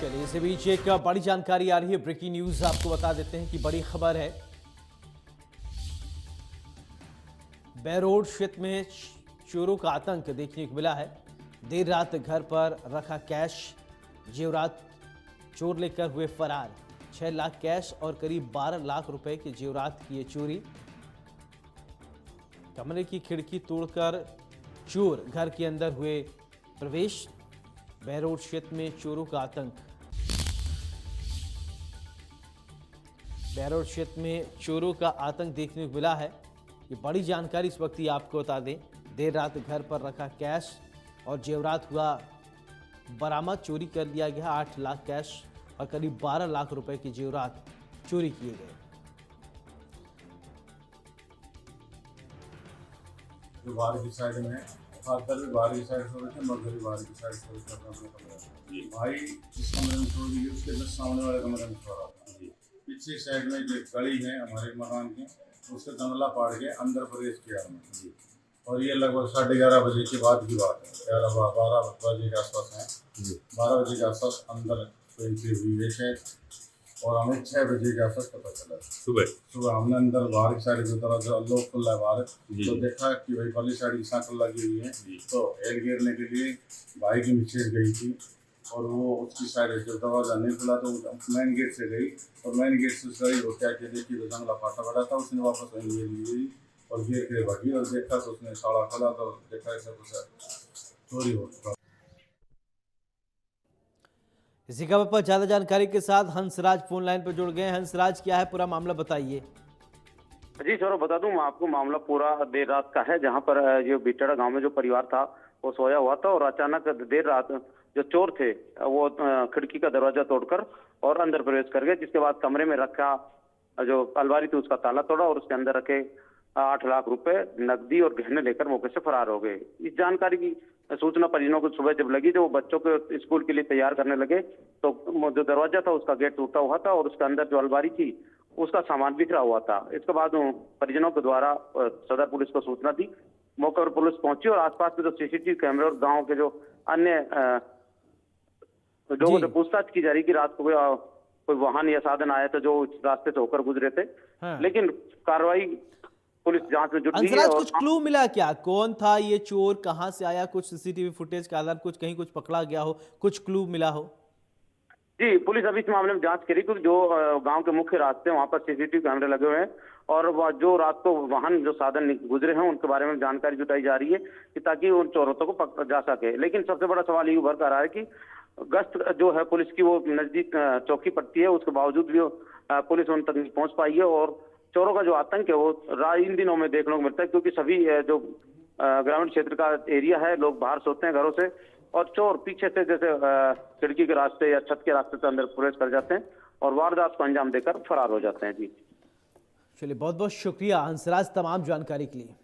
चलिए इसी बीच एक बड़ी जानकारी आ रही है। ब्रेकिंग न्यूज आपको बता देते हैं कि बड़ी खबर है। बेरोड क्षेत्र में चोरों का आतंक देखने को मिला है। देर रात घर पर रखा कैश जेवरात चोर लेकर हुए फरार। 6 लाख कैश और करीब 12 लाख रुपए के जेवरात की ये चोरी। कमरे की खिड़की तोड़कर चोर घर के अंदर हुए प्रवेश। बेरोड क्षेत्र में चोरों का आतंक। बेरोड क्षेत्र में चोरों का आतंक देखने को मिला है। ये बड़ी जानकारी इस वक्त ही आपको बता दें। देर रात घर पर रखा कैश और जेवरात हुआ बरामद। चोरी कर लिया गया 8 लाख कैश और करीब 12 लाख रुपए के जेवरात चोरी किए गए। जो बाहर की साइड में फादर भी बाहर की साइड सो रहे थे, मगर भी बाहर की साइड सो रहे थे अपने कमरे में। भाई जिस कमरे में सो रही है उसके जस्ट सामने वाले कमरे में सो रहा था। पीछे साइड में जो गली है हमारे मकान की, उसके जंगला पाड़ के अंदर प्रवेश किया हमने। और ये लगभग 11:30 बजे के बाद की बात है। 12 बजे के आसपास है। 12 बजे के आसपास अंदर एंट्री हुई है शायद, और हमें 6 बजे के आसपास पता चला। सुबह हमने अंदर बाहर की साइड जो दरवाजा लोग खुला है बाहर, तो देखा कि भाई वाली साइड की सांकल लगी हुई है। तो हेड गिरने के लिए भाई की मिसेज गई थी, और वो उसकी साइड जब दरवाजा नहीं खुला तो मेन गेट से गई, और मेन गेट से गई वो क्या देखी तो जंगला फाटा पड़ा था। उसने वापस वहीं गई और गिर के भागी, और देखा तो उसने साड़ा खोला तो देखा ऐसा कुछ चोरी हो चुका। इसी खबर पर ज्यादा जानकारी के साथ हंसराज फोन लाइन पर जुड़ गए। हंसराज, क्या है पूरा मामला, बताइए। जी सर, बता दूं मैं आपको, मामला पूरा देर रात का है, जहां पर जो बिटड़ा गांव में जो परिवार था वो सोया हुआ था, और अचानक देर रात जो चोर थे वो खिड़की का दरवाजा तोड़कर और अंदर प्रवेश कर गए। जिसके बाद कमरे में रखा जो अलमारी थी उसका ताला तोड़ा और उसके अंदर रखे 8 लाख रुपए नकदी और गहने लेकर मौके से फरार हो गए। इस जानकारी की सूचना परिजनों को सुबह जब लगी, जो बच्चों को स्कूल के लिए तैयार करने लगे, तो जो दरवाजा था उसका गेट टूटा हुआ था और उसके अंदर जो अलमारी थी उसका सामान बिखरा हुआ था। इसके बाद परिजनों के द्वारा सदर पुलिस को सूचना दी। मौके पर पुलिस पहुंची और आसपास के जो सीसीटीवी कैमरे और गांव के जो अन्य लोगों से पूछताछ की जा रही कि रात को कोई वाहन या साधन आया था जो इस रास्ते से होकर गुजरे थे। लेकिन कार्रवाई पुलिस जांच में जुट गई है। कुछ क्लू मिला क्या? कौन था ये चोर, कहां से आया? कुछ सीसीटीवी फुटेज के आधार कुछ कहीं कुछ पकड़ा गया हो, कुछ क्लू मिला हो? जी, पुलिस अभी इस मामले में जांच करी, क्योंकि जो गांव के मुख्य रास्ते हैं वहां पर सीसीटीवी कैमरे लगे हुए हैं, और जो रात को वाहन जो साधन गुजरे हैं उनके बारे में जानकारी जुटाई जा रही है कि ताकि उन चोरों को पकड़ा जा सके। लेकिन सबसे बड़ा सवाल ये उभर कर रहा है कि गश्त जो है पुलिस की वो नजदीक चौकी पड़ती है, उसके बावजूद भी पुलिस उन तक नहीं पहुंच पाई है। और चोरों का जो आतंक है वो इन दिनों में देखने को मिलता है, क्योंकि सभी जो ग्रामीण क्षेत्र का एरिया है, लोग बाहर सोते हैं घरों से, और चोर पीछे से जैसे खिड़की के रास्ते या छत के रास्ते से अंदर प्रवेश कर जाते हैं और वारदात को अंजाम देकर फरार हो जाते हैं। जी चलिए, बहुत बहुत शुक्रिया हंसराज तमाम जानकारी के लिए।